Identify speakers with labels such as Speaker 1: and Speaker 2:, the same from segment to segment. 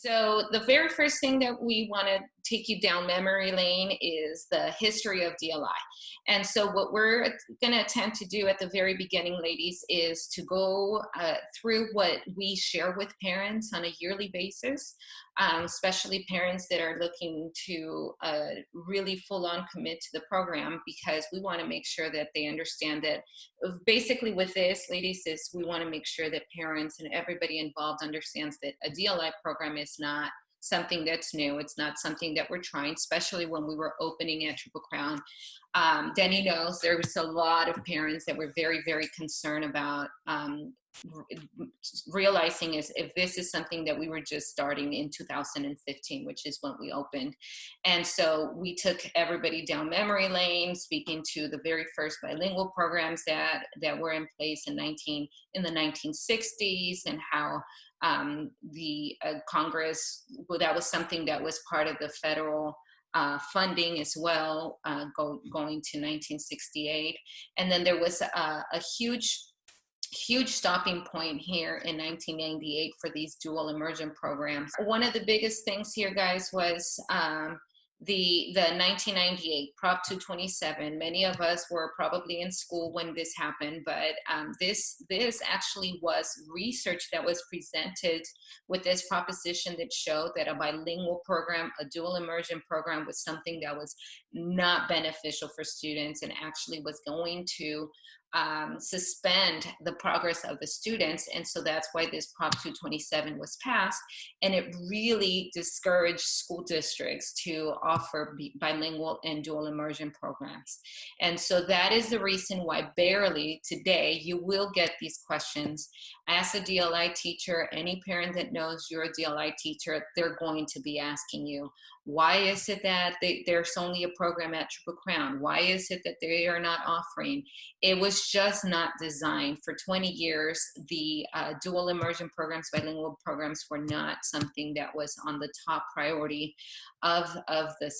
Speaker 1: So the very first thing that we want to take you down memory lane is the history of DLI. And so what we're going to attempt to do at the very beginning, ladies, is to go through what we share with parents on a yearly basis, especially parents that are looking to really full-on commit to the program, because we want to make sure that they understand that basically with this, ladies, is we want to make sure that parents and everybody involved understands that a DLI program is not something that's new. It's not something that we're trying, especially when we were opening at Triple Crown. Denny knows there was a lot of parents that were very, very concerned about realizing if this is something that we were just starting in 2015, which is when we opened. And so we took everybody down memory lane, speaking to the very first bilingual programs that were in place in the 1960s, and how the Congress, well, that was something that was part of the federal funding as well, going to 1968. And then there was a huge stopping point here in 1998 for these dual immersion programs. One of the biggest things here, guys, was the 1998 Prop 227. Many of us were probably in school when this happened, but this actually was research that was presented with this proposition that showed that a bilingual program, a dual immersion program, was something that was not beneficial for students and actually was going to suspend the progress of the students. And so that's why this Prop 227 was passed, and it really discouraged school districts to offer bilingual and dual immersion programs. And so that is the reason why barely today you will get these questions. As a DLI teacher, any parent that knows you're a DLI teacher, they're going to be asking you, why is it that there's only a program at Triple Crown? Why is it that they are not offering? It was just not designed. For 20 years, the dual immersion programs, bilingual programs, were not something that was on the top priority of the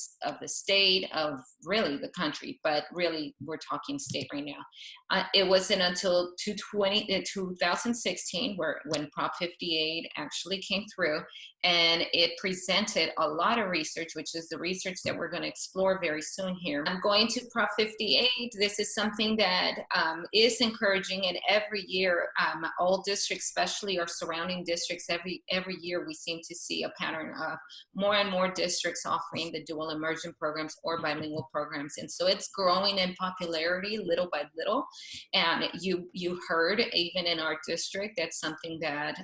Speaker 1: state, of really the country, but really we're talking state right now. It wasn't until 2016 when Prop 58 actually came through, and it presented a lot of research, which is the research that we're going to explore very soon here. I'm going to Prop 58. This is something that is encouraging, and every year, all districts, especially our surrounding districts, every year we seem to see a pattern of more and more districts offering the dual immersion programs or bilingual programs. And so it's growing in popularity little by little. And you heard, even in our district, that's something that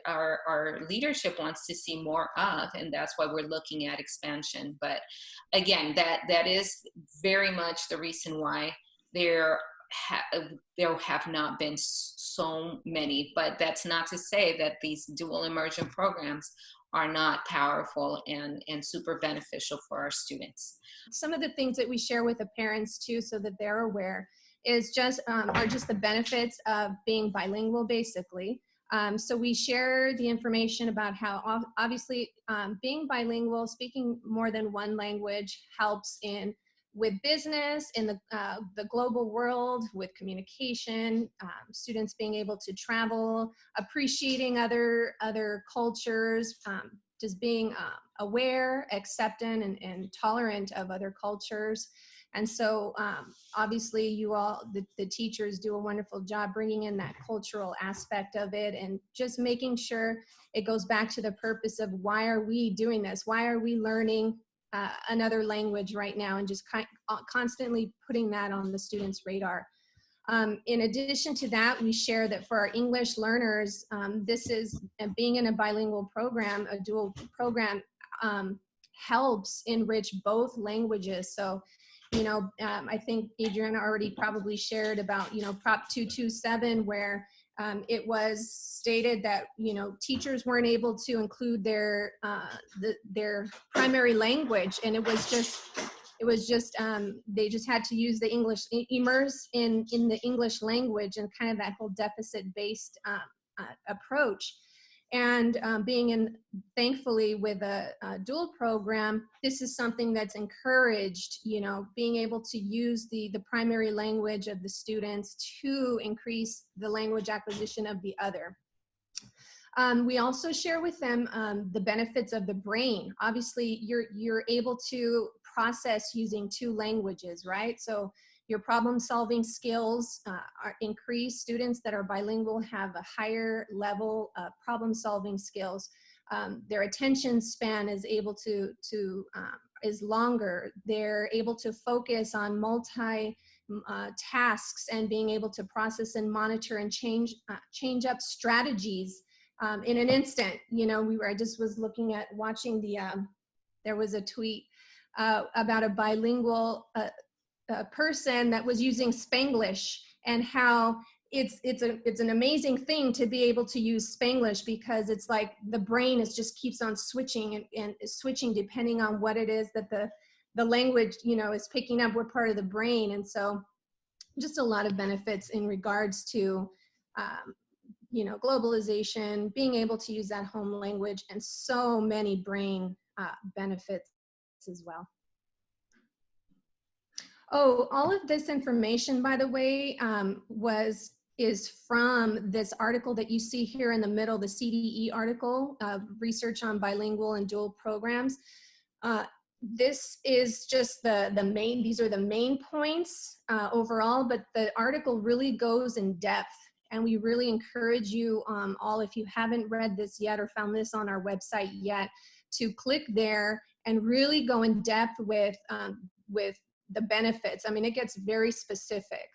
Speaker 1: our leadership wants to see more of, and that's why we're looking at expansion. But again, that is very much the reason why there have not been so many. But that's not to say that these dual immersion programs are not powerful and super beneficial for our students.
Speaker 2: Some of the things that we share with the parents too, so that they're aware, is just are just the benefits of being bilingual, basically. So we share the information about how obviously being bilingual, speaking more than one language, helps with business, in the global world, with communication, students being able to travel, appreciating other cultures, just being aware, accepting, and tolerant of other cultures. And so obviously you all, the teachers, do a wonderful job bringing in that cultural aspect of it, and just making sure it goes back to the purpose of why are we doing this? Why are we learning another language right now, and just constantly putting that on the students' radar. In addition to that, we share that for our English learners, this is being in a bilingual program, a dual program, helps enrich both languages. So, I think Adriana already probably shared about, Prop 227, where it was stated that, teachers weren't able to include their primary language, and it was just they just had to use the English, immerse in the English language, and kind of that whole deficit-based approach. And thankfully with a dual program, this is something that's encouraged, being able to use the primary language of the students to increase the language acquisition of the other. We also share with them the benefits of the brain. Obviously, you're able to process using 2 languages, right? So your problem-solving skills are increased. Students that are bilingual have a higher level of problem-solving skills. Their attention span is able is longer. They're able to focus on multi tasks and being able to process and monitor and change up strategies in an instant. You know, I just was looking at watching there was a tweet about a bilingual person that was using Spanglish, and how it's an amazing thing to be able to use Spanglish, because it's like the brain just keeps on switching and switching depending on what it is that the language, you know, is picking up, what part of the brain. And so just a lot of benefits in regards to you know, globalization, being able to use that home language, and so many brain benefits as well. Oh, all of this information, by the way, is from this article that you see here in the middle, the CDE article, Research on Bilingual and Dual Programs. This is just these are the main points overall, but the article really goes in depth. And we really encourage you all, if you haven't read this yet or found this on our website yet, to click there and really go in depth with the benefits. I mean, it gets very specific.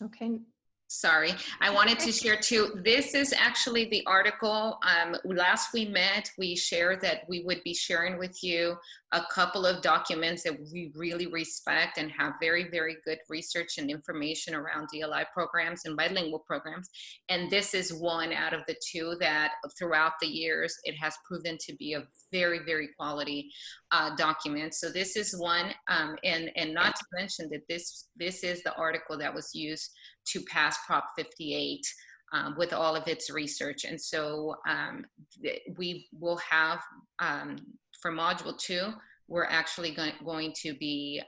Speaker 2: Okay.
Speaker 1: Sorry, I wanted to share too. This is actually the article. Last we met, we shared that we would be sharing with you a couple of documents that we really respect and have very, very good research and information around DLI programs and bilingual programs. And this is one out of the 2 that throughout the years, it has proven to be a very, very quality document. So this is one, and not to mention that this is the article that was used to pass Prop 58 with all of its research. And so we will have, for Module 2, we're actually going to be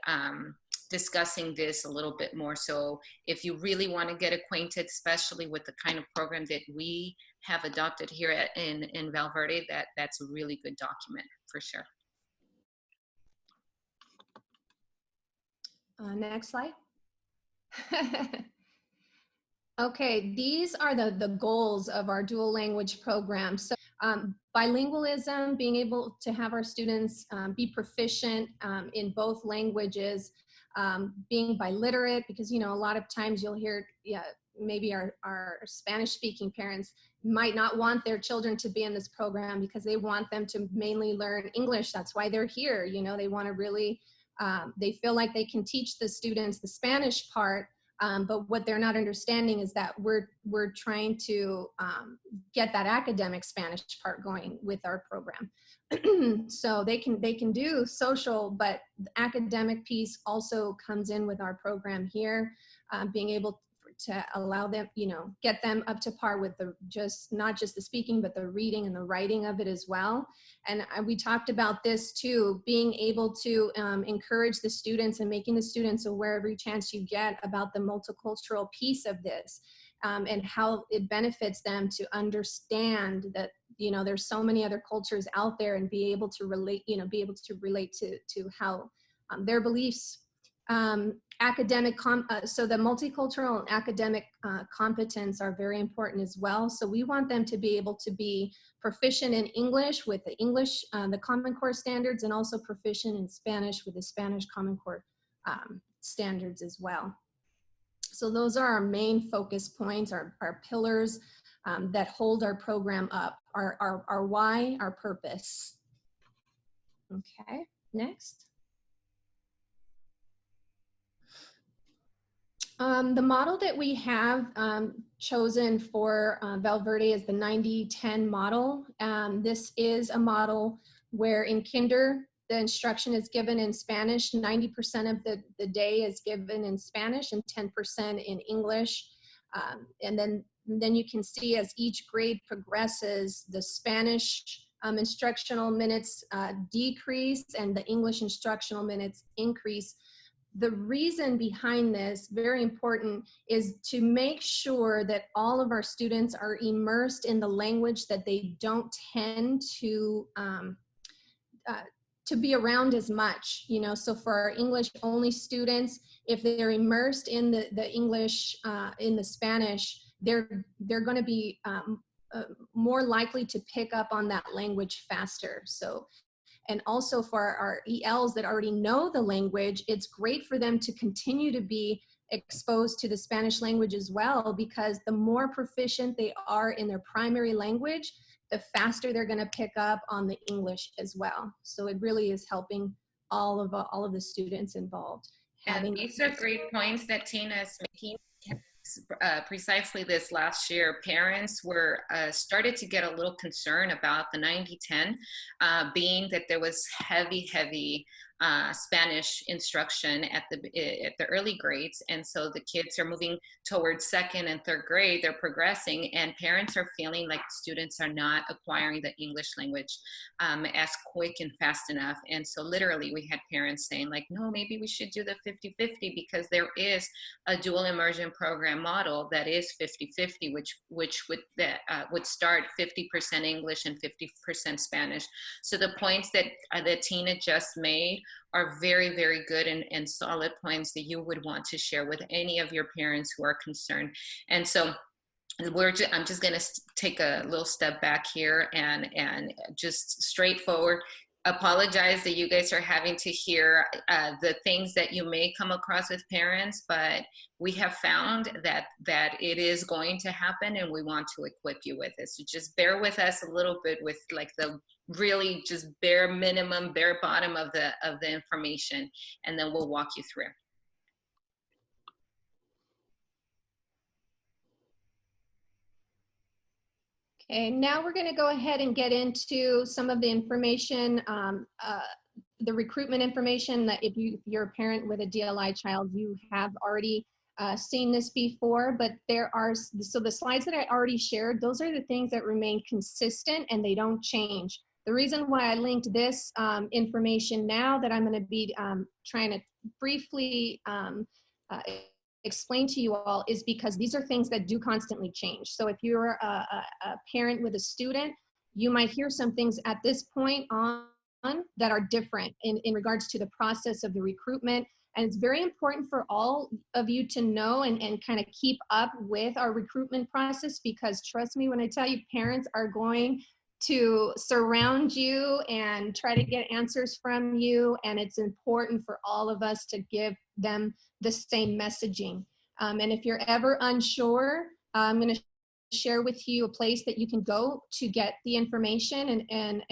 Speaker 1: discussing this a little bit more. So if you really want to get acquainted, especially with the kind of program that we have adopted here in Valverde, that's a really good document for sure.
Speaker 2: Next slide. Okay, these are the goals of our dual language program. So bilingualism, being able to have our students be proficient in both languages, being biliterate, because, you know, a lot of times you'll hear, maybe our Spanish speaking parents might not want their children to be in this program because they want them to mainly learn English. That's why they're here. You know, they want to really, they feel like they can teach the students the Spanish part. But what they're not understanding is that we're trying to get that academic Spanish part going with our program. So they can do social, but the academic piece also comes in with our program here, being able to allow them, you know, get them up to par with not just the speaking, but the reading and the writing of it as well. And we talked about this too, being able to encourage the students and making the students aware every chance you get about the multicultural piece of this, and how it benefits them to understand that, you know, there's so many other cultures out there, and be able to relate, you know, be able to relate to how their beliefs, academic, so the multicultural and academic competence are very important as well. So we want them to be able to be proficient in English with the English, the Common Core standards, and also proficient in Spanish with the Spanish Common Core standards as well. So those are our main focus points, our pillars that hold our program up, our why, our purpose. Okay, next. The model that we have chosen for Valverde is the 90-10 model. This is a model where in kinder, the instruction is given in Spanish. 90% of the day is given in Spanish and 10% in English. And then you can see as each grade progresses, the Spanish instructional minutes decrease and the English instructional minutes increase. The reason behind this, very important, is to make sure that all of our students are immersed in the language that they don't tend uh, to be around as much, you know. So for our English only students, if they're immersed in the English, in the Spanish, they're going to be more likely to pick up on that language faster. So, and also for our ELs that already know the language, it's great for them to continue to be exposed to the Spanish language as well, because the more proficient they are in their primary language, the faster they're going to pick up on the English as well. So it really is helping all of the students involved.
Speaker 1: And these are great points that Tina is making. Precisely this last year, parents were started to get a little concerned about the 90-10, being that there was heavy Spanish instruction at the early grades, and so the kids are moving towards second and third grade. They're progressing, and parents are feeling like students are not acquiring the English language as quick and fast enough. And so literally we had parents saying like, no, maybe we should do the 50-50, because there is a dual immersion program model that is 50-50, which would start 50% English and 50% Spanish. So the points that Tina just made are very good and solid points that you would want to share with any of your parents who are concerned. And so I'm just going to take a little step back here and just straightforward apologize that you guys are having to hear the things that you may come across with parents, but we have found that it is going to happen, and we want to equip you with it. So just bear with us a little bit with like the really just bare minimum, bare bottom of the information, and then we'll walk you through.
Speaker 2: Okay, now we're going to go ahead and get into some of the information, the recruitment information that if you're a parent with a DLI child, you have already seen this before, but there are, so the slides that I already shared, those are the things that remain consistent and they don't change. The reason why I linked this information now that I'm going to be trying to briefly explain to you all is because these are things that do constantly change. So if you're a parent with a student, you might hear some things at this point on that are different in regards to the process of the recruitment. And it's very important for all of you to know and kind of keep up with our recruitment process, because trust me when I tell you, parents are going to surround you and try to get answers from you, and it's important for all of us to give them the same messaging. And if you're ever unsure, I'm going to share with you a place that you can go to get the information, and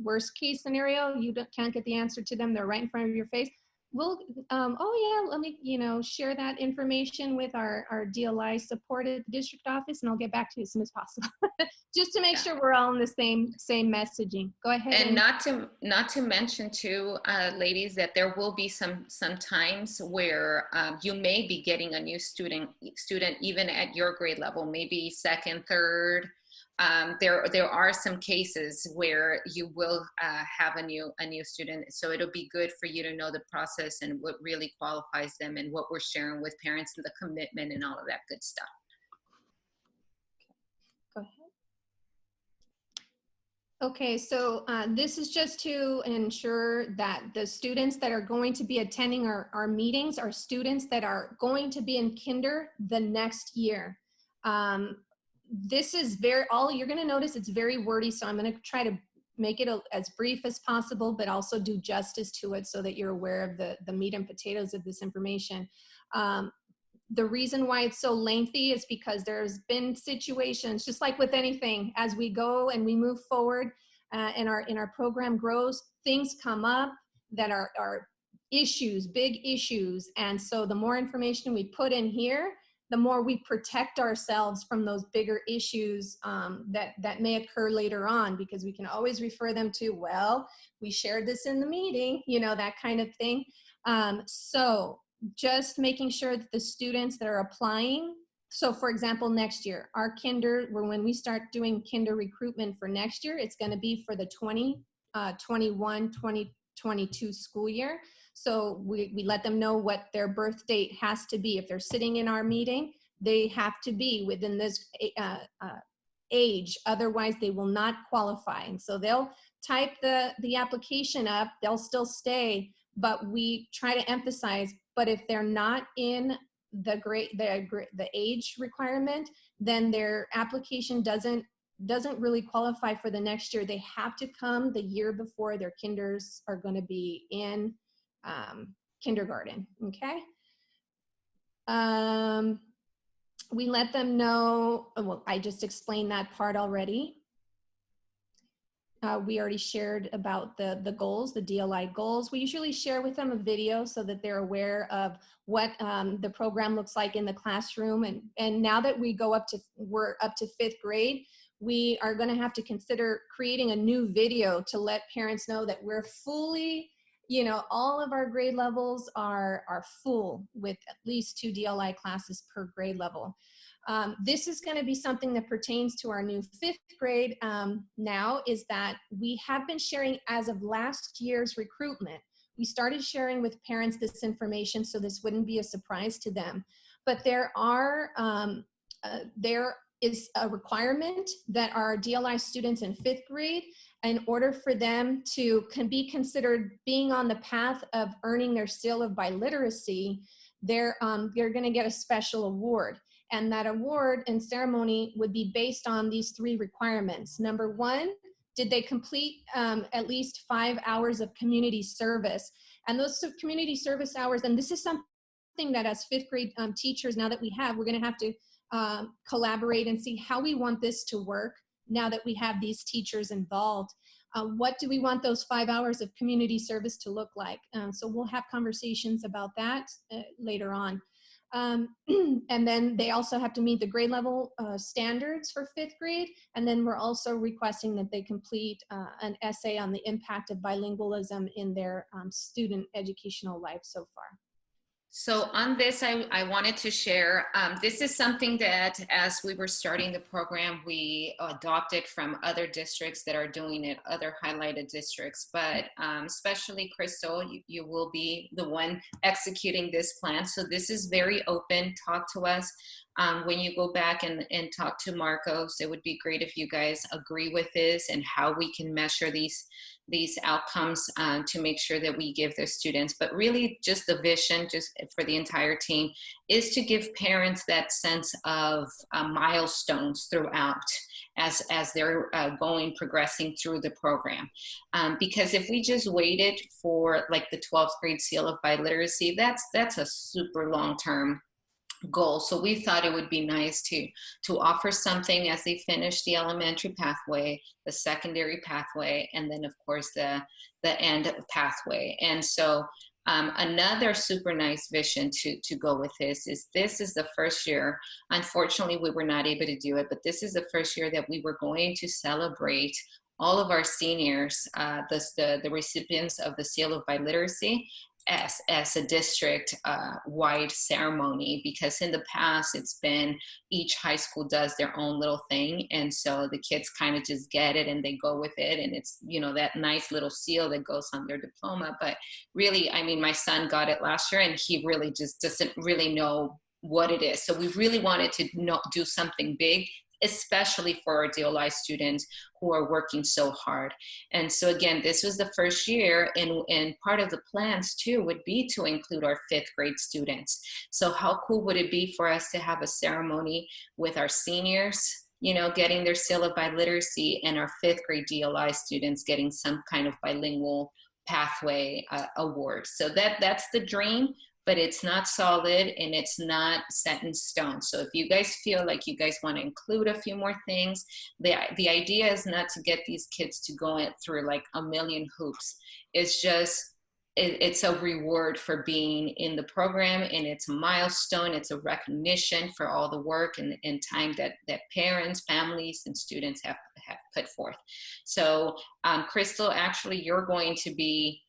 Speaker 2: worst case scenario, you can't get the answer to them, they're right in front of your face. We'll, oh yeah, let me, share that information with our DLI support at the district office, and I'll get back to you as soon as possible. Just to make sure we're all in the same messaging. Go ahead.
Speaker 1: And not to mention too, ladies, that there will be some times where you may be getting a new student even at your grade level, maybe second, third. There are some cases where you will have a new student, so it'll be good for you to know the process and what really qualifies them and what we're sharing with parents and the commitment and all of that good stuff.
Speaker 2: Go ahead. Okay, so this is just to ensure that the students that are going to be attending our meetings are students that are going to be in kinder the next year. This is all you're going to notice, it's very wordy, so I'm going to try to make it as brief as possible, but also do justice to it so that you're aware of the meat and potatoes of this information. The reason why it's so lengthy is because there's been situations, just like with anything, as we go and we move forward and our program grows, things come up that are issues, big issues. And so the more information we put in here, the more we protect ourselves from those bigger issues that may occur later on, because we can always refer them to, well, we shared this in the meeting, that kind of thing. So just making sure that the students that are applying, so for example, next year, our kinder, when we start doing kinder recruitment for next year, it's going to be for the 2021-2022 school year. So we let them know what their birth date has to be. If they're sitting in our meeting, they have to be within this age, otherwise they will not qualify. And so they'll type the application up, they'll still stay, but we try to emphasize, but if they're not in the age requirement, then their application doesn't really qualify for the next year. They have to come the year before their kinders are going to be in kindergarten. Okay. We let them know, well, I just explained that part already. We already shared about the goals, the DLI goals. We usually share with them a video so that they're aware of what the program looks like in the classroom. And now that we're up to 5th grade, we are going to have to consider creating a new video to let parents know that we're fully, all of our grade levels are full with at least 2 DLI classes per grade level. This is going to be something that pertains to our new 5th grade now, is that we have been sharing as of last year's recruitment. We started sharing with parents this information so this wouldn't be a surprise to them. But there is a requirement that our DLI students in 5th grade, in order for them to be considered being on the path of earning their seal of biliteracy, they're going to get a special award. And that award and ceremony would be based on these 3 requirements. Number 1, did they complete at least 5 hours of community service? And those community service hours, and this is something that as 5th grade teachers, now that we're going to have to collaborate and see how we want this to work now that we have these teachers involved. What do we want those 5 hours of community service to look like? So we'll have conversations about that later on. And then they also have to meet the grade level standards for 5th grade. And then we're also requesting that they complete an essay on the impact of bilingualism in their student educational life so far.
Speaker 1: So on this, I wanted to share, this is something that as we were starting the program, we adopted from other districts that are doing it, other highlighted districts, but especially Crystal, you will be the one executing this plan. So this is very open, talk to us. When you go back and talk to Marcos, it would be great if you guys agree with this and how we can measure these outcomes to make sure that we give the students. But really just the vision, just for the entire team, is to give parents that sense of milestones throughout as they're progressing through the program. Because if we just waited for like the 12th grade seal of biliteracy, that's a super long-term goal. So we thought it would be nice to offer something as they finish the elementary pathway, the secondary pathway, and then of course the end pathway. And so another super nice vision to go with this is the first year. Unfortunately, we were not able to do it, but this is the first year that we were going to celebrate all of our seniors, the recipients of the seal of biliteracy, as a district wide ceremony, because in the past it's been each high school does their own little thing, and so the kids kind of just get it and they go with it, and it's that nice little seal that goes on their diploma. But really, I mean, my son got it last year and he really just doesn't really know what it is. So we really wanted to do something big, especially for our DLI students who are working so hard. And so again, this was the first year, and part of the plans too would be to include our 5th grade students. So how cool would it be for us to have a ceremony with our seniors, getting their seal of biliteracy, and our 5th grade DLI students getting some kind of bilingual pathway award. So that's the dream, but it's not solid and it's not set in stone. So if you guys feel like you guys want to include a few more things, the idea is not to get these kids to go through like a million hoops. It's just, it's a reward for being in the program, and it's a milestone. It's a recognition for all the work and time that parents, families, and students have put forth. So Crystal, actually, you're going to be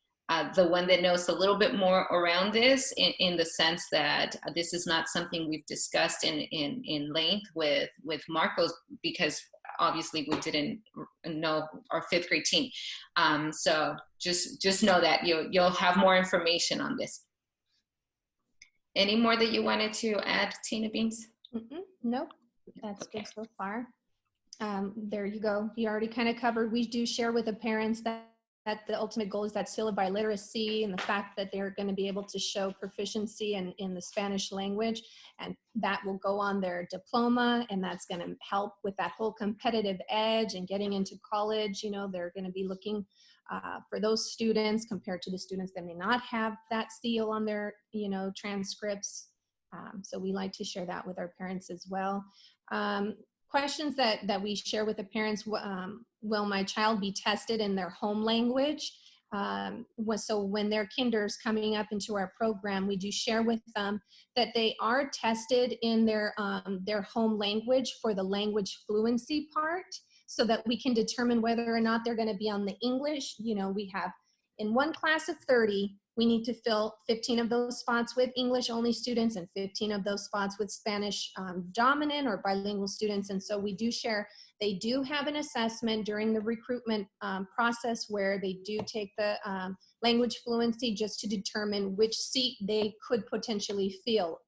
Speaker 1: the one that knows a little bit more around this, in the sense that this is not something we've discussed in length with Marcos, because obviously we didn't know our 5th grade team. So just know that you'll have more information on this. Any more that you wanted to add, Tina Beans?
Speaker 2: Nope, that's
Speaker 1: Okay.
Speaker 2: good so far. There you go. You already kind of covered. We do share with the parents that the ultimate goal is that seal of biliteracy and the fact that they're going to be able to show proficiency in the Spanish language, and that will go on their diploma, and that's going to help with that whole competitive edge and getting into college. You know, they're going to be looking for those students compared to the students that may not have that seal on their, you know, transcripts. So we like to share that with our parents as well. Questions that we share with the parents: will my child be tested in their home language? So when their kinder's coming up into our program, we do share with them that they are tested in their home language for the language fluency part, so that we can determine whether or not they're going to be on the English. You know, we have in one class of 30, we need to fill 15 of those spots with English only students and 15 of those spots with Spanish dominant or bilingual students. And so we do share, they do have an assessment during the recruitment process where they do take the language fluency just to determine which seat they could potentially fill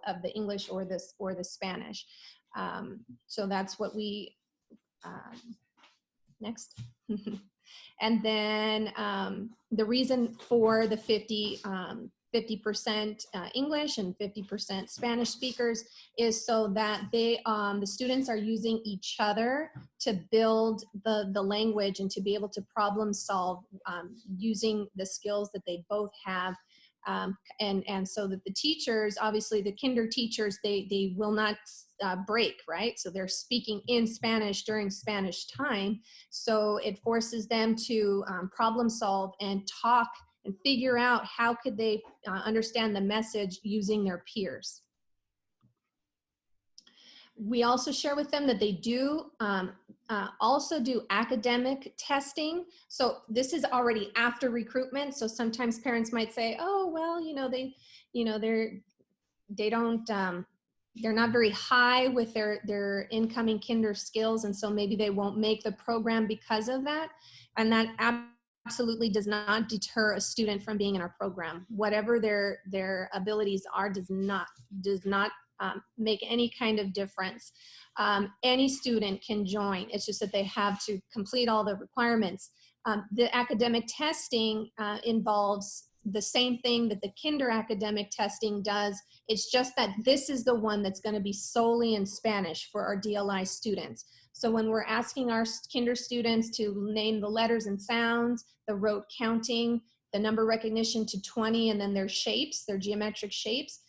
Speaker 2: of the English or the Spanish. So that's what we, next. And then the reason for the 50% English and 50% Spanish speakers is so that the students are using each other to build the language and to be able to problem solve using the skills that they both have. And so that the teachers, obviously the kinder teachers, they will not break, right? So they're speaking in Spanish during Spanish time. So it forces them to problem solve and talk and figure out how could they understand the message using their peers. We also share with them that they do also do academic testing. So this is already after recruitment. So sometimes parents might say, oh, well, they're not very high with their incoming kinder skills. And so maybe they won't make the program because of that. And that absolutely does not deter a student from being in our program. Whatever their abilities are does not make any kind of difference. Any student can join. It's just that they have to complete all the requirements. The academic testing involves the same thing that the kinder academic testing does. It's just that this is the one that's going to be solely in Spanish for our DLI students. So when we're asking our kinder students to name the letters and sounds, the rote counting, the number recognition to 20, and then their shapes, their geometric shapes,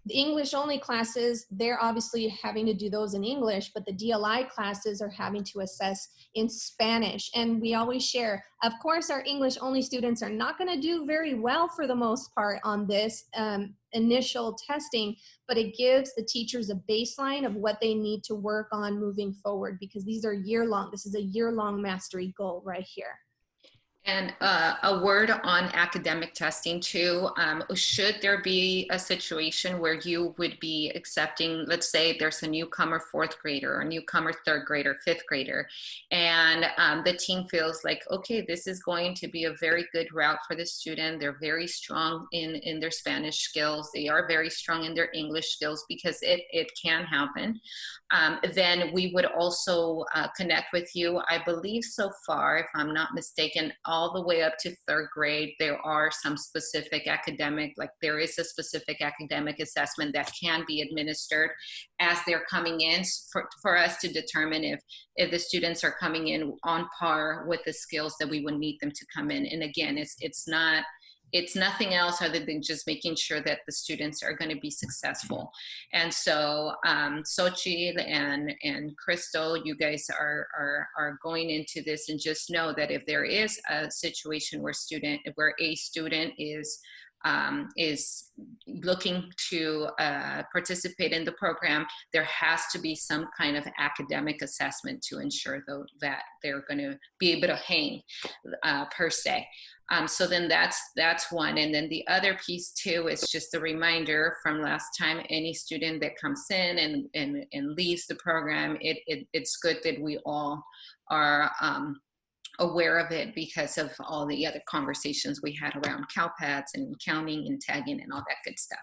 Speaker 2: the English only classes, they're obviously having to do those in English, but the DLI classes are having to assess in Spanish. And we always share, of course, our English only students are not going to do very well for the most part on this initial testing, but it gives the teachers a baseline of what they need to work on moving forward, because these are year-long. This is a year-long mastery goal right here.
Speaker 1: And a word on academic testing too. Should there be a situation where you would be accepting, let's say there's a newcomer 4th grader or a newcomer 3rd grader, 5th grader, and the team feels like, okay, this is going to be a very good route for the student. They're very strong in their Spanish skills. They are very strong in their English skills, because it can happen. Then we would also connect with you. I believe so far, if I'm not mistaken, all the way up to 3rd grade, there are some specific academic, like there is a specific academic assessment that can be administered as they're coming in for us to determine if the students are coming in on par with the skills that we would need them to come in. And again, it's nothing else other than just making sure that the students are going to be successful. And so Xochitl and Crystal, you guys are going into this, and just know that if there is a situation where a student is is looking to participate in the program, there has to be some kind of academic assessment to ensure though that they're going to be able to hang per se. So then that's one. And then the other piece too is just a reminder from last time, any student that comes in and leaves the program, it's good that we all are aware of it because of all the other conversations we had around CalPADs and counting and tagging and all that good stuff.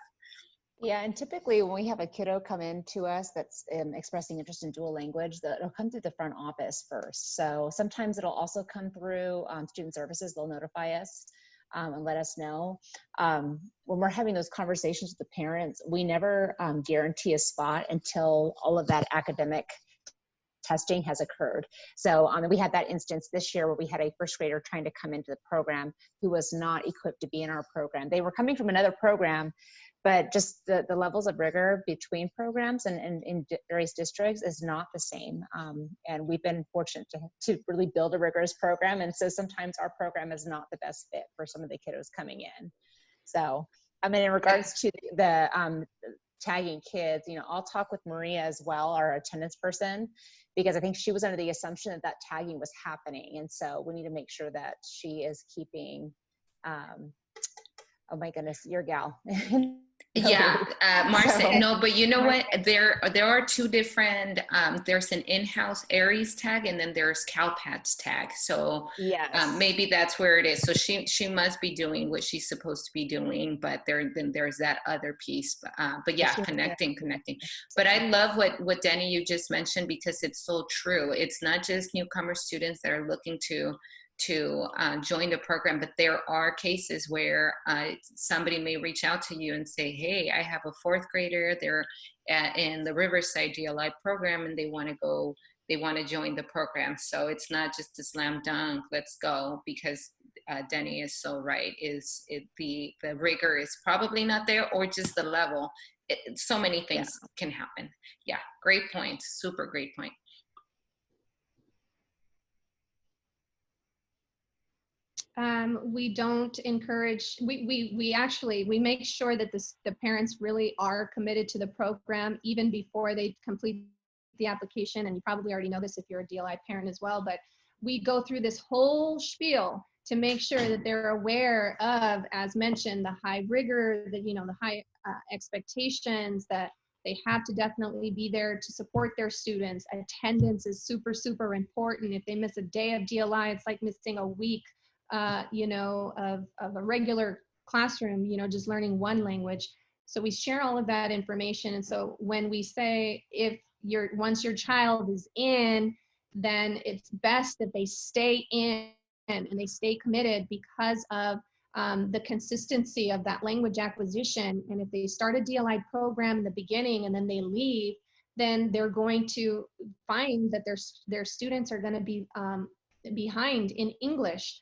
Speaker 3: Yeah, and typically when we have a kiddo come in to us that's expressing interest in dual language, it'll come through the front office first. So sometimes it'll also come through student services. They'll notify us and let us know. When we're having those conversations with the parents, we never guarantee a spot until all of that academic testing has occurred. So we had that instance this year where we had a first grader trying to come into the program who was not equipped to be in our program. They were coming from another program, but just the levels of rigor between programs and in various districts is not the same. And we've been fortunate to really build a rigorous program. And so sometimes our program is not the best fit for some of the kiddos coming in. So, I mean, in regards to the tagging kids, you know, I'll talk with Maria as well, our attendance person, because I think she was under the assumption that tagging was happening. And so we need to make sure that she is keeping, oh my goodness, your gal.
Speaker 1: Yeah, Marcia, no, but you know what? There are two different, there's an in-house Aries tag and then there's CalPADS tag. So
Speaker 3: yes.
Speaker 1: Maybe that's where it is. So she must be doing what she's supposed to be doing, but then there's that other piece. But yeah, connecting. But I love what Denny, you just mentioned, because it's so true. It's not just newcomer students that are looking to join the program, but there are cases where somebody may reach out to you and say, hey, I have a fourth grader, they're in the Riverside DLI program and they want to join the program. So it's not just a slam dunk, let's go, because Denny is so right, the rigor is probably not there, or just the level. So many things can happen. Yeah, great point, super great point.
Speaker 2: We don't encourage, we actually make sure that the parents really are committed to the program even before they complete the application. And you probably already know this if you're a DLI parent as well, but we go through this whole spiel to make sure that they're aware of, as mentioned, the high rigor, the high expectations, that they have to definitely be there to support their students. Attendance is super, super important. If they miss a day of DLI, it's like missing a week of a regular classroom, just learning one language. So we share all of that information. And so when we say, once your child is in, then it's best that they stay in and they stay committed because of the consistency of that language acquisition. And if they start a DLI program in the beginning and then they leave, then they're going to find that their students are going to be behind in English.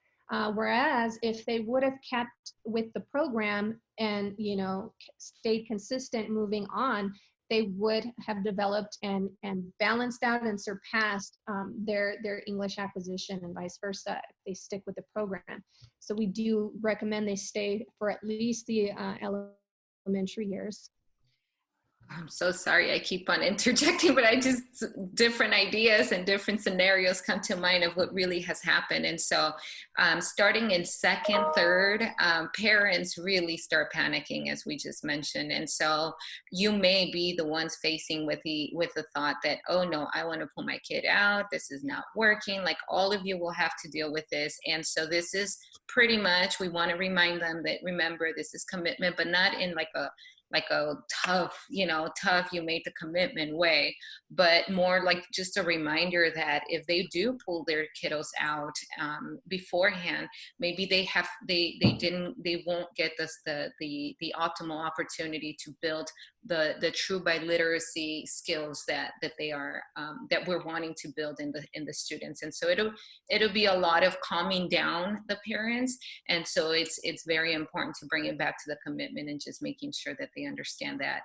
Speaker 2: Whereas if they would have kept with the program and, stayed consistent moving on, they would have developed and balanced out and surpassed their English acquisition, and vice versa if they stick with the program. So we do recommend they stay for at least the elementary years.
Speaker 1: I'm so sorry, I keep on interjecting, but different ideas and different scenarios come to mind of what really has happened. And so starting in second, third, parents really start panicking, as we just mentioned. And so you may be the ones facing with the thought that, oh no, I want to pull my kid out, this is not working. Like, all of you will have to deal with this. And so this is pretty much, we want to remind them that, remember, this is commitment, but not in like a tough, you made the commitment way, but more like just a reminder that if they do pull their kiddos out beforehand, maybe they won't get the optimal opportunity to build the true biliteracy skills that they are that we're wanting to build in the students. And so it'll be a lot of calming down the parents. And so it's very important to bring it back to the commitment and just making sure that they understand that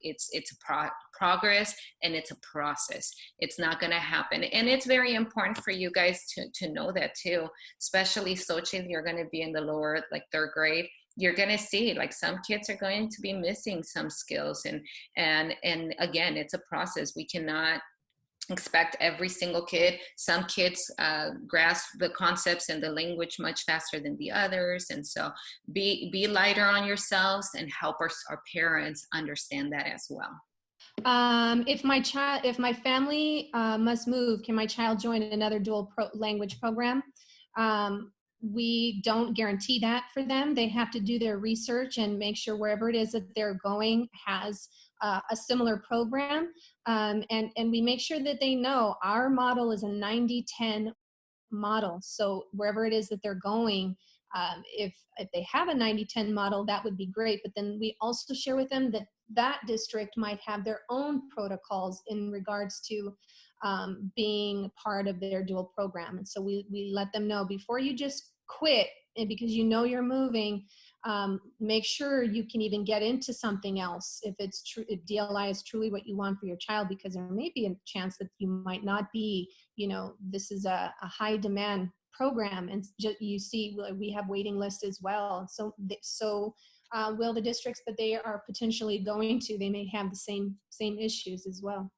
Speaker 1: it's a progress and it's a process. It's not going to happen. And it's very important for you guys to know that too, especially Xochitl, you're going to be in the lower, like third grade. you're going to see like some kids are going to be missing some skills, and again, it's a process. We cannot expect every single kid. Some kids grasp the concepts and the language much faster than the others, and so be lighter on yourselves and help our parents understand that as well.
Speaker 2: If my family must move, can my child join another dual language program? We don't guarantee that for them. They have to do their research and make sure wherever it is that they're going has a similar program. And we make sure that they know our model is a 90-10 model. So wherever it is that they're going, if they have a 90-10 model, that would be great. But then we also share with them that that district might have their own protocols in regards to being part of their dual program. And so we let them know before you just quit, and because you know you're moving, make sure you can even get into something else if it's true, if DLI is truly what you want for your child, because there may be a chance that you might not be, you know, this is a high demand program, and just, you see we have waiting lists as well. So will the districts that they are potentially going to, they may have the same issues as well.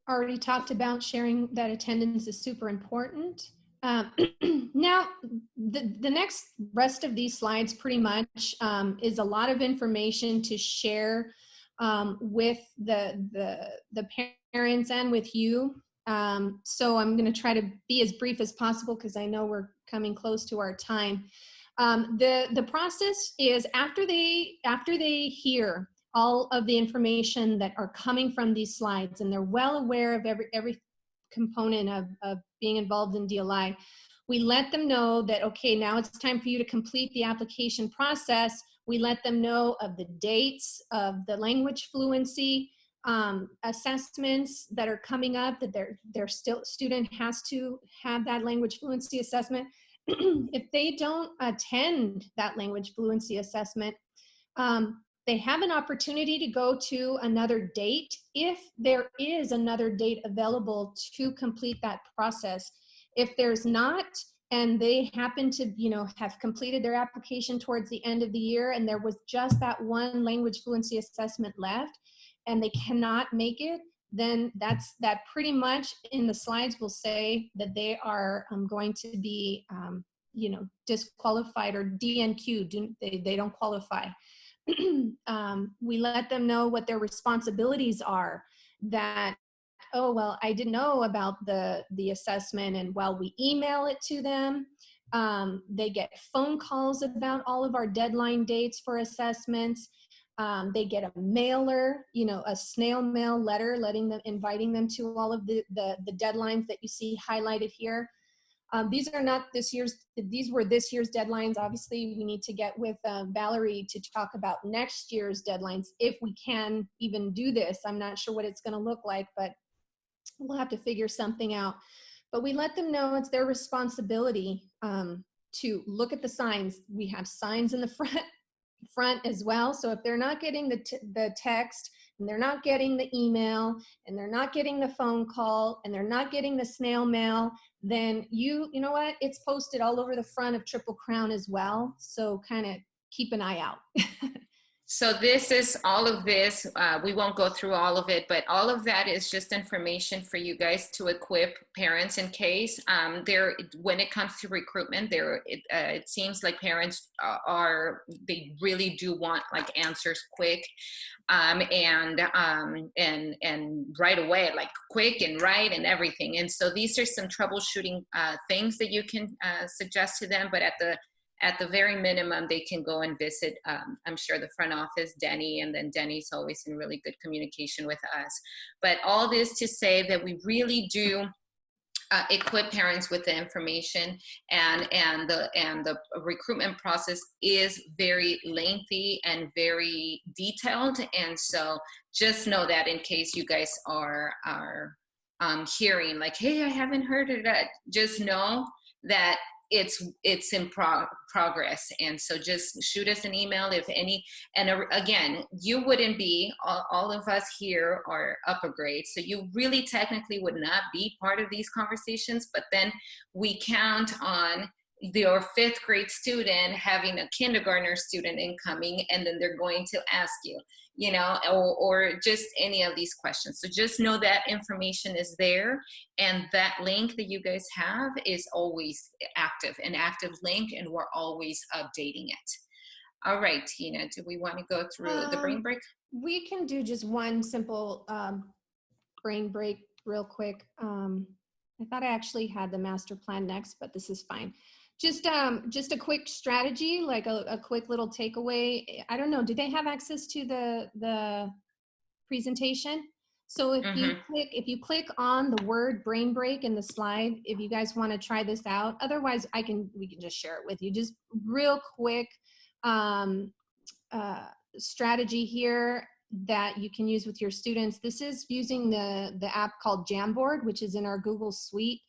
Speaker 2: Already talked about sharing that attendance is super important. Now, the next rest of these slides pretty much is a lot of information to share with the parents and with you. So I'm going to try to be as brief as possible because I know we're coming close to our time. The process is after they hear all of the information that are coming from these slides, and they're well aware of every component of being involved in DLI, we let them know that, okay, now it's time for you to complete the application process. We let them know of the dates of the language fluency assessments that are coming up, that their student has to have that language fluency assessment. If they don't attend that language fluency assessment, they have an opportunity to go to another date if there is another date available to complete that process. If there's not, and they happen to, you know, have completed their application towards the end of the year, and there was just that one language fluency assessment left, and they cannot make it, then that pretty much in the slides will say that they are going to be, you know, disqualified or DNQ. They don't qualify. We let them know what their responsibilities are, that, oh, well, I didn't know about the assessment, and while we email it to them, they get phone calls about all of our deadline dates for assessments. They get a mailer, you know, a snail mail letter inviting them to all of the deadlines that you see highlighted here. These are not this year's, these were this year's deadlines. Obviously, we need to get with Valerie to talk about next year's deadlines, if we can even do this. I'm not sure what it's going to look like, but we'll have to figure something out. But we let them know it's their responsibility to look at the signs. We have signs in the front as well. So if they're not getting the text, and they're not getting the email, and they're not getting the phone call, and they're not getting the snail mail, then you know what? It's posted all over the front of Triple Crown as well. So kind of keep an eye out.
Speaker 1: So this is all of this. We won't go through all of it, but all of that is just information for you guys to equip parents in case when it comes to recruitment, it seems like parents they really do want like answers quick, and right away, like quick and right and everything. And so these are some troubleshooting things that you can suggest to them, but at the very minimum, they can go and visit, I'm sure, the front office, Denny, and then Denny's always in really good communication with us. But all this to say that we really do equip parents with the information, and the recruitment process is very lengthy and very detailed. And so just know that in case you guys are hearing like, hey, I haven't heard of that, just know that it's in progress. And so just shoot us an email if any, and again, you wouldn't be, all of us here are upper grade, so you really technically would not be part of these conversations, but then we count on your fifth grade student having a kindergartner student incoming, and then they're going to ask you, you know, or just any of these questions. So just know that information is there, and that link that you guys have is always active, an active link, and we're always updating it. All right, Tina, do we want to go through the brain break?
Speaker 2: We can do just one simple brain break real quick. I thought I actually had the master plan next, but this is fine. Just a quick strategy, like a quick little takeaway. I don't know, do they have access to the presentation? So if you click on the word brain break in the slide, if you guys want to try this out, otherwise we can just share it with you. Just real quick strategy here that you can use with your students. This is using the app called Jamboard, which is in our Google Suite.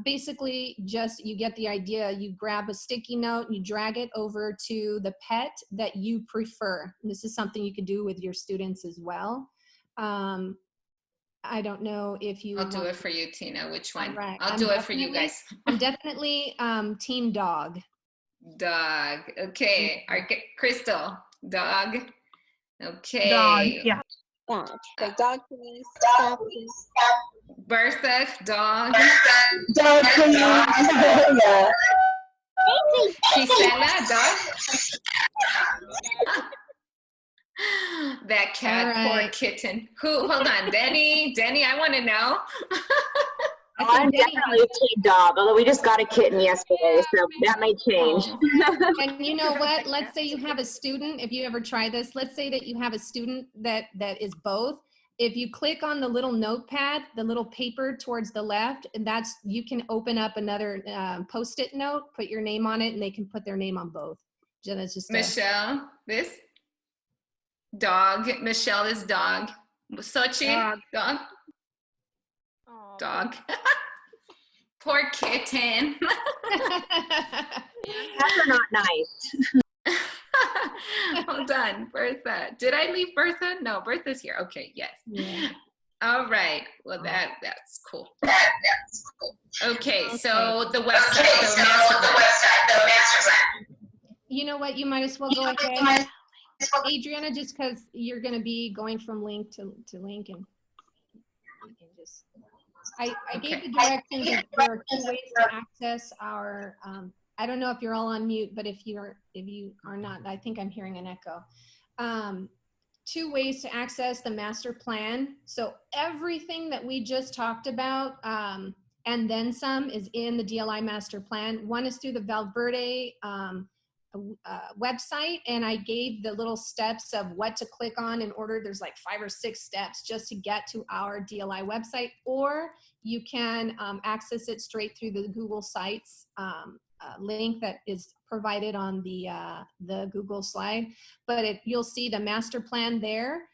Speaker 2: Basically, just you get the idea. You grab a sticky note, you drag it over to the pet that you prefer. And this is something you could do with your students as well. I don't know if you
Speaker 1: I'll do it for you, Tina. Which one?
Speaker 2: Right.
Speaker 1: I'll do it for you guys.
Speaker 2: I'm definitely team dog.
Speaker 1: Dog. Okay. Crystal. Dog. Okay.
Speaker 4: Dog. Yeah.
Speaker 5: Dog. The dog, please. Dog, please.
Speaker 1: Bertha. Dog.
Speaker 5: Dog, please. Yeah.
Speaker 1: Gisela. Dog. That cat, poor kitten. Hold on, Denny, I want to know.
Speaker 6: I'm definitely team dog, although we just got a kitten yesterday, so that may change.
Speaker 2: And you know what? Let's say you have a student, if you ever try this, let's say that you have a student that is both. If you click on the little notepad, the little paper towards the left, and you can open up another Post-it note, put your name on it, and they can put their name on both. That's just
Speaker 1: Michelle, this dog. Michelle is dog. Sochi, dog.
Speaker 5: Oh.
Speaker 1: Dog. Poor kitten.
Speaker 6: Cats are not nice.
Speaker 1: Hold on, Bertha. Did I leave Bertha? No, Bertha's here. Okay, yes.
Speaker 2: Yeah.
Speaker 1: All right. Well, that's cool. Okay, so the website, the master plan.
Speaker 2: You know what? You might as well go ahead, Adriana, just because you're going to be going from link to link, and you can just. I gave the directions. There are 2 ways to access our. I don't know if you're all on mute, but if you are not, I think I'm hearing an echo. 2 ways to access the master plan. So everything that we just talked about, and then some, is in the DLI master plan. One is through the Valverde website, and I gave the little steps of what to click on in order. There's like 5 or 6 steps just to get to our DLI website, or you can access it straight through the Google Sites link that is provided on the Google slide. But you'll see the master plan there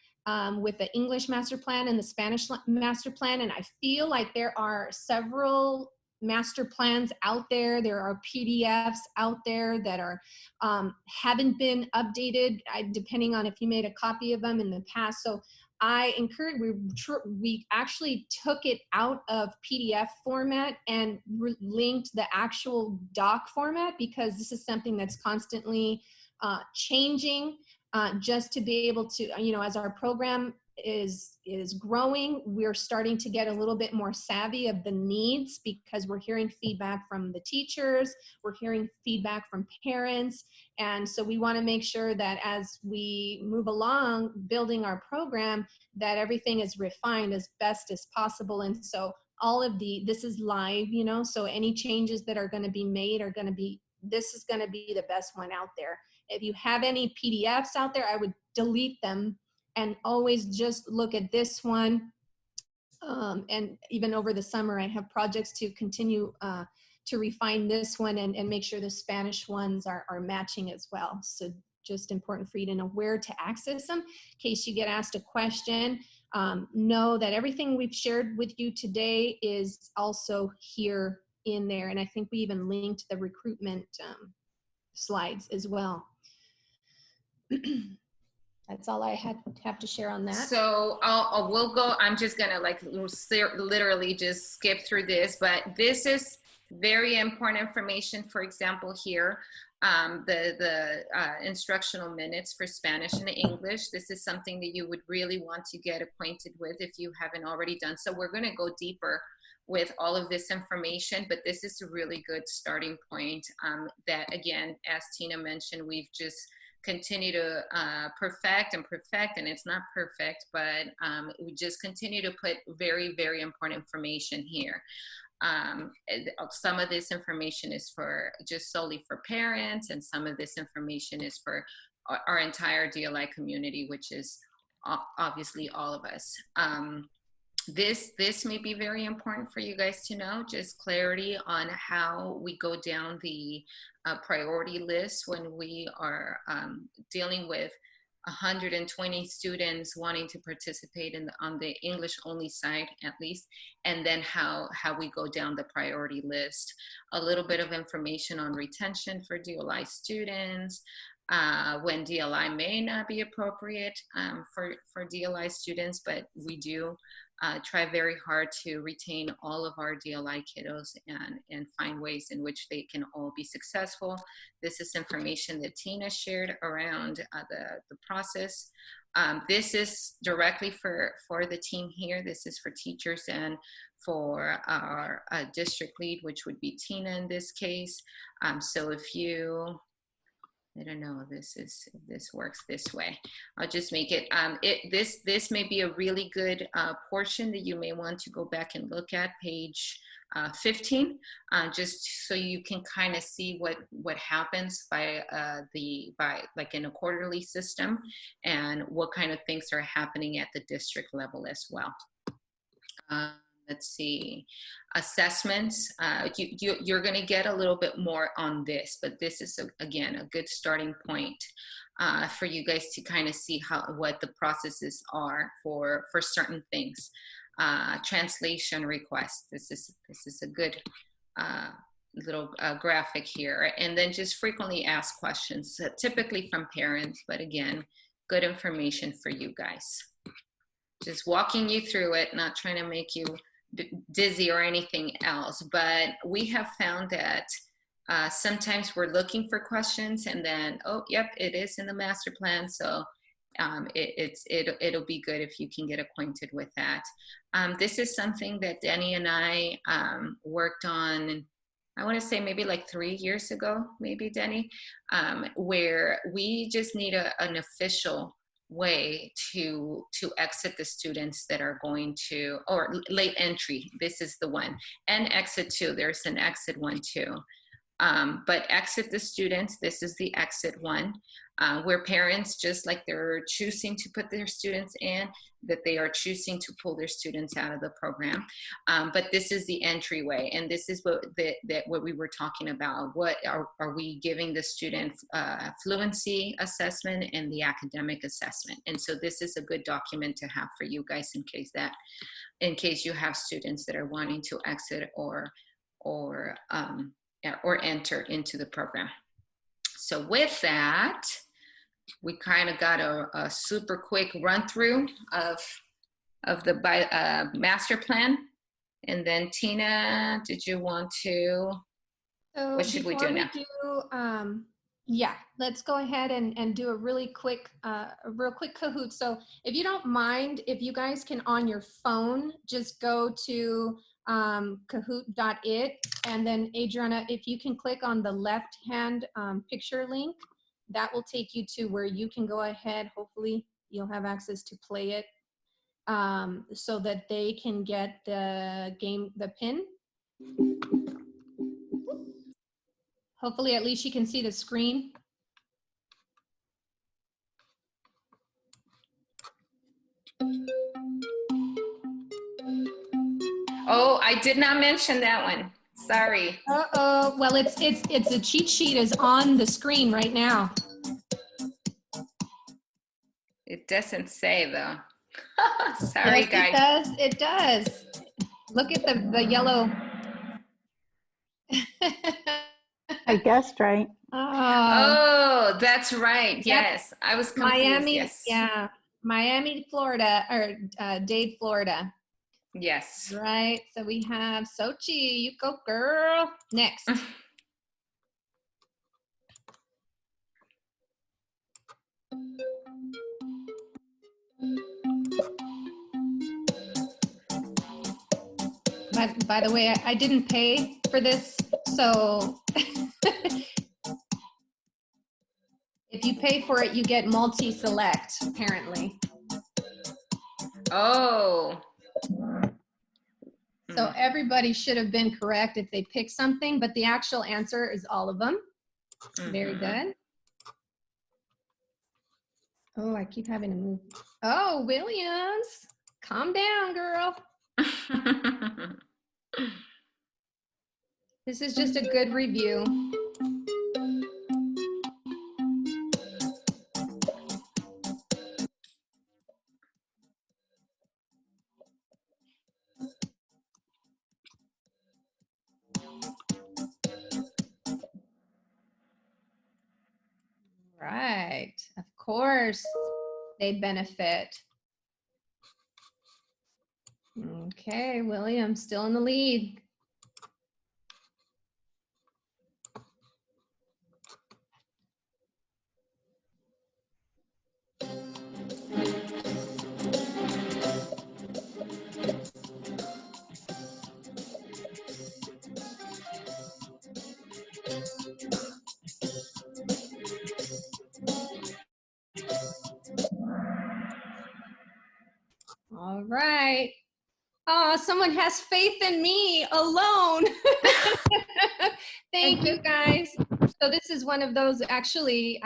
Speaker 2: with the English master plan and the Spanish master plan, and I feel like there are several master plans out there. There are PDFs out there that are haven't been updated, depending on if you made a copy of them in the past. So I encourage, we actually took it out of PDF format and linked the actual doc format, because this is something that's constantly changing, just to be able to, as our program is growing, we're starting to get a little bit more savvy of the needs, because we're hearing feedback from the teachers, we're hearing feedback from parents, and so we want to make sure that as we move along building our program, that everything is refined as best as possible. And so all of this is live, so any changes that are going to be made are going to be, this is going to be the best one out there. If you have any PDFs out there, I would delete them and always just look at this one. And even over the summer, I have projects to continue to refine this one and make sure the Spanish ones are matching as well. So just important for you to know where to access them. In case you get asked a question, know that everything we've shared with you today is also here in there. And I think we even linked the recruitment slides as well. That's all I have to share on that.
Speaker 1: So we'll go, I'm just gonna literally just skip through this, but this is Very important information, for example, here, the instructional minutes for Spanish and English. This is something that you would really want to get acquainted with if you haven't already done so. We're going to go deeper with all of this information, but this is a really good starting point that, again, as Tina mentioned, we've just continue to perfect, and it's not perfect, but we just continue to put very, very important information here. Some of this information is for just solely for parents, and some of this information is for our entire DLI community, which is obviously all of us. This may be very important for you guys to know, just clarity on how we go down the priority list when we are dealing with 120 students wanting to participate on the English only side, at least, and then how we go down the priority list. A little bit of information on retention for DLI students, when DLI may not be appropriate for DLI students, but we do try very hard to retain all of our DLI kiddos and find ways in which they can all be successful. This is information that Tina shared around the process. This is directly for the team here. This is for teachers and for our district lead, which would be Tina in this case. So if you, I don't know if this works this way. I'll just make it, this may be a really good portion that you may want to go back and look at, page 15, just so you can kind of see what happens by like in a quarterly system, and what kind of things are happening at the district level as well. Let's see, assessments. You're going to get a little bit more on this, but this is, again, a good starting point for you guys to kind of see what the processes are for certain things. Translation requests. This is a good little graphic here. And then just frequently asked questions, typically from parents, but again, good information for you guys. Just walking you through it, not trying to make you dizzy or anything else, but we have found that sometimes we're looking for questions and then, oh, yep, it is in the master plan. So it'll be good if you can get acquainted with that. This is something that Denny and I worked on, I want to say maybe like 3 years ago, maybe, Denny, where we just need an official way to exit the students that are going to, or late entry, this is the one, and exit too, there's an exit one too. But exit the students, this is the exit one, where parents, just like they're choosing to put their students in, that they are choosing to pull their students out of the program. But this is the entryway, and this is what we were talking about. What are we giving the student fluency assessment and the academic assessment? And so this is a good document to have for you guys in case you have students that are wanting to exit or enter into the program. So with that, we kind of got a super quick run through of the master plan. And then Tina, did you want to,
Speaker 2: So
Speaker 1: what should we do now?
Speaker 2: Yeah, let's go ahead and do a really quick, real quick Kahoot. So if you don't mind, if you guys can on your phone, just go to kahoot.it, and then Adriana, if you can click on the left-hand picture link, that will take you to where you can go ahead. Hopefully you'll have access to play it so that they can get the pin. Hopefully at least you can see the screen.
Speaker 1: Oh, I did not mention that one. Sorry.
Speaker 2: Uh-oh. Well, it's the cheat sheet is on the screen right now.
Speaker 1: It doesn't say though. Sorry,
Speaker 2: Yes,
Speaker 1: guys.
Speaker 2: It does. Look at the yellow.
Speaker 4: I guessed right.
Speaker 1: Oh, that's right. Yes, I was confused.
Speaker 2: Miami,
Speaker 1: yes.
Speaker 2: yeah, Miami, Florida, or Dade, Florida.
Speaker 1: Yes.
Speaker 2: Right. So we have Sochi. You go, girl. Next. By the way, I didn't pay for this, so if you pay for it, you get multi-select, apparently.
Speaker 1: Oh.
Speaker 2: So everybody should have been correct if they picked something, but the actual answer is all of them. Very good. Oh, I keep having to move. Oh, Williams, calm down, girl. This is just a good review. Right, of course, they benefit. Okay, William, still in the lead. All right. Oh, someone has faith in me alone. Thank you, guys. So this is one of those, actually,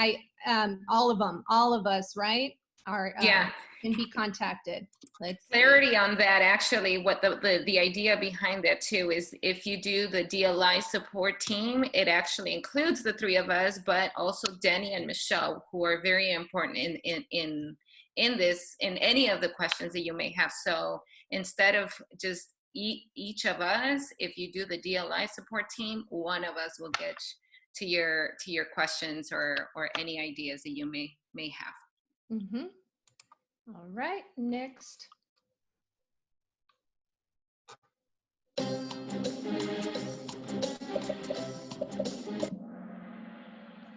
Speaker 2: all of us, right, are
Speaker 1: Yeah.
Speaker 2: can be contacted. Let's
Speaker 1: Clarity on that, actually, what the idea behind that too is, if you do the DLI support team, it actually includes the three of us, but also Denny and Michelle, who are very important in this, in any of the questions that you may have. So instead of just each of us, if you do the DLI support team, one of us will get to your questions or any ideas that you may have.
Speaker 2: Mm-hmm. All right, next.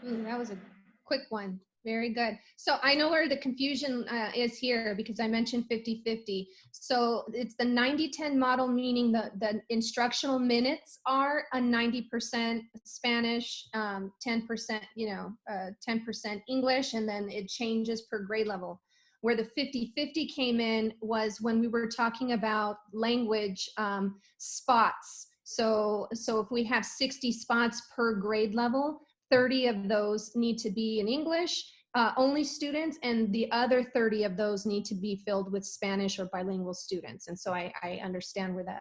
Speaker 2: Ooh, that was a quick one. Very good. So I know where the confusion is here, because I mentioned 50-50. So it's the 90-10 model, meaning the instructional minutes are a 90% Spanish, 10%, 10% English, and then it changes per grade level. Where the 50-50 came in was when we were talking about language spots. So if we have 60 spots per grade level, 30 of those need to be in English only students, and the other 30 of those need to be filled with Spanish or bilingual students. And so I understand where the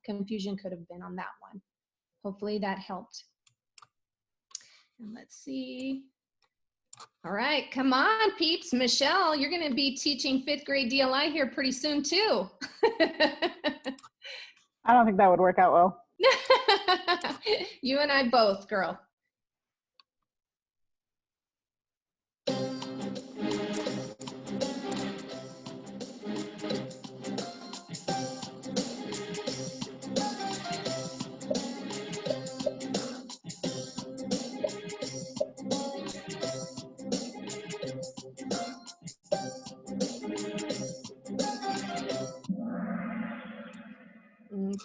Speaker 2: confusion could have been on that one. Hopefully that helped. And let's see. All right, come on, peeps. Michelle, you're going to be teaching 5th grade DLI here pretty soon too.
Speaker 4: I don't think that would work out well.
Speaker 2: You and I both, girl.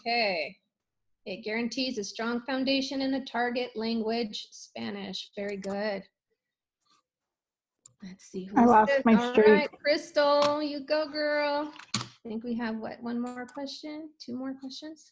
Speaker 2: Okay. It guarantees a strong foundation in the target language, Spanish. Very good. Let's see who's
Speaker 4: I lost
Speaker 2: this.
Speaker 4: my
Speaker 2: All
Speaker 4: streak.
Speaker 2: right, Crystal, you go, girl. I think we have, what, one more question? 2 more questions?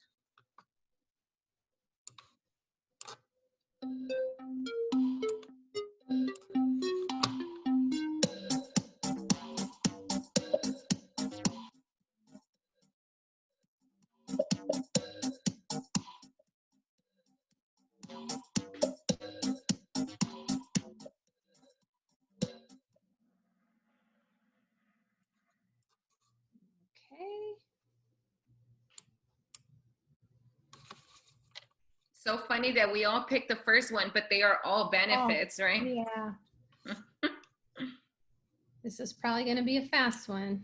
Speaker 2: Okay.
Speaker 1: So funny that we all picked the first one, but they are all benefits, right?
Speaker 2: Yeah. This is probably going to be a fast one.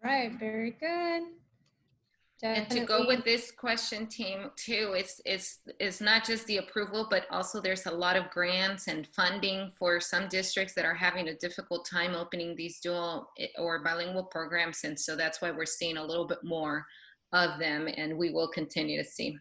Speaker 2: Right, very good.
Speaker 1: And to go with this question, team, too, it's not just the approval, but also there's a lot of grants and funding for some districts that are having a difficult time opening these dual or bilingual programs. And so that's why we're seeing a little bit more of them, and we will continue to see.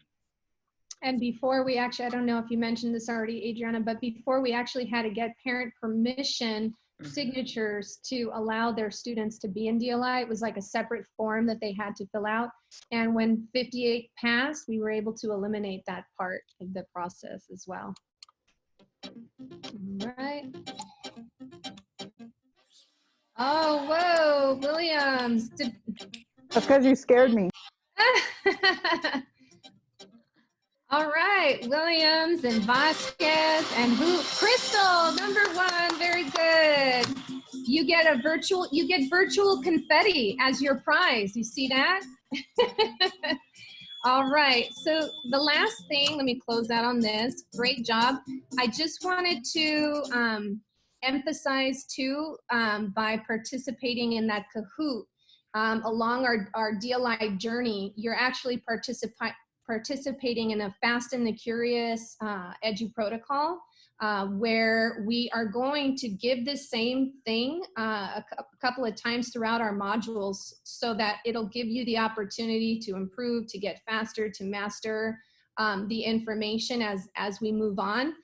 Speaker 2: And before we actually, I don't know if you mentioned this already, Adriana, but before we actually had to get parent permission signatures to allow their students to be in DLI, it was like a separate form that they had to fill out. And when 58 passed, we were able to eliminate that part of the process as well. All right. Oh, whoa, Williams.
Speaker 4: That's because you scared me.
Speaker 2: All right, Williams and Vasquez and who? Crystal, #1, very good. You get virtual confetti as your prize. You see that? All right, so the last thing, let me close out on this. Great job. I just wanted to emphasize too, by participating in that Kahoot, along our DLI journey, you're actually participating in a Fast and the Curious Edu protocol, where we are going to give the same thing a couple of times throughout our modules, so that it'll give you the opportunity to improve, to get faster, to master the information as we move on.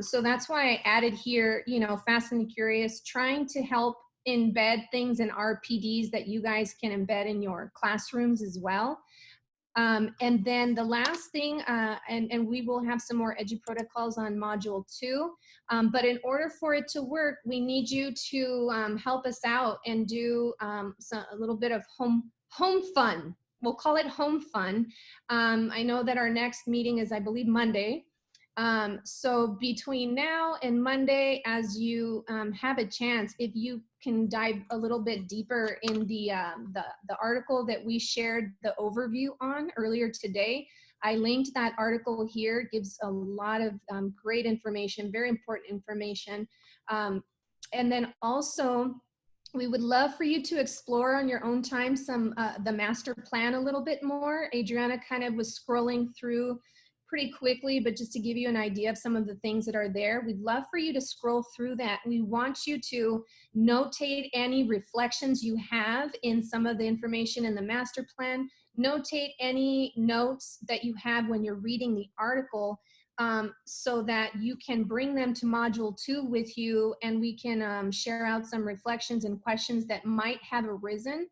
Speaker 2: So that's why I added here, you know, Fast and the Curious, trying to help embed things in RPDs that you guys can embed in your classrooms as well. And then the last thing, and we will have some more edu protocols on module 2, but in order for it to work, we need you to help us out and do a little bit of home fun. We'll call it home fun. I know that our next meeting is, I believe, Monday. So between now and Monday, as you have a chance, if you can dive a little bit deeper in the article that we shared the overview on earlier today. I linked that article here. It gives a lot of great information, very important information. And then also, we would love for you to explore on your own time the master plan a little bit more. Adriana kind of was scrolling through pretty quickly, but just to give you an idea of some of the things that are there, we'd love for you to scroll through that. We want you to notate any reflections you have in some of the information in the master plan, notate any notes that you have when you're reading the article, so that you can bring them to module 2 with you, and we can share out some reflections and questions that might have arisen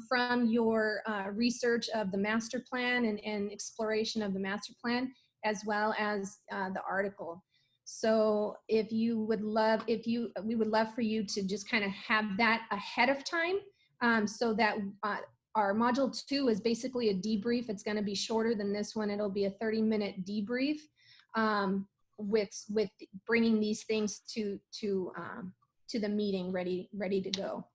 Speaker 2: from your research of the master plan and exploration of the master plan, as well as the article. So if you would love, we would love for you to just kind of have that ahead of time, so that our module 2 is basically a debrief. It's going to be shorter than this one. It'll be a 30-minute debrief with bringing these things to the meeting ready to go.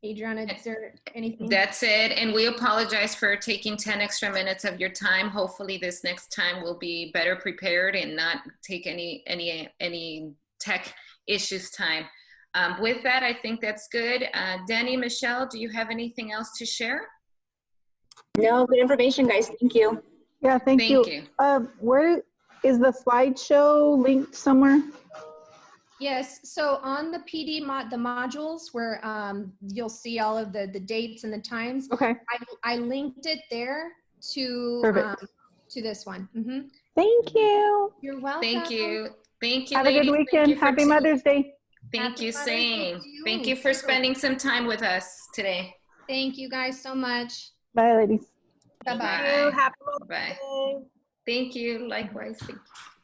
Speaker 2: Adriana, is there anything?
Speaker 1: That's it. And we apologize for taking 10 extra minutes of your time. Hopefully this next time we'll be better prepared and not take any tech issues time. With that, I think that's good. Danny, Michelle, do you have anything else to share?
Speaker 6: No, good information, guys. Thank you.
Speaker 4: Yeah, thank you. Where is the slideshow linked somewhere?
Speaker 2: Yes, so on the PD the modules where you'll see all of the dates and the times.
Speaker 4: Okay.
Speaker 2: I linked it there to this one. Mm-hmm.
Speaker 4: Thank you.
Speaker 2: You're welcome.
Speaker 1: Thank you. Thank you,
Speaker 4: Have
Speaker 1: ladies.
Speaker 4: a good weekend. Happy Mother's Day.
Speaker 1: Thank you,
Speaker 2: Happy Mother's Day
Speaker 1: same.
Speaker 2: to you.
Speaker 1: Thank you for spending some time with us today.
Speaker 2: Thank you guys so much.
Speaker 4: Bye, ladies.
Speaker 2: Bye-bye.
Speaker 1: Bye.
Speaker 5: Happy
Speaker 1: Bye.
Speaker 5: birthday.
Speaker 1: Thank you. Likewise. Thank you.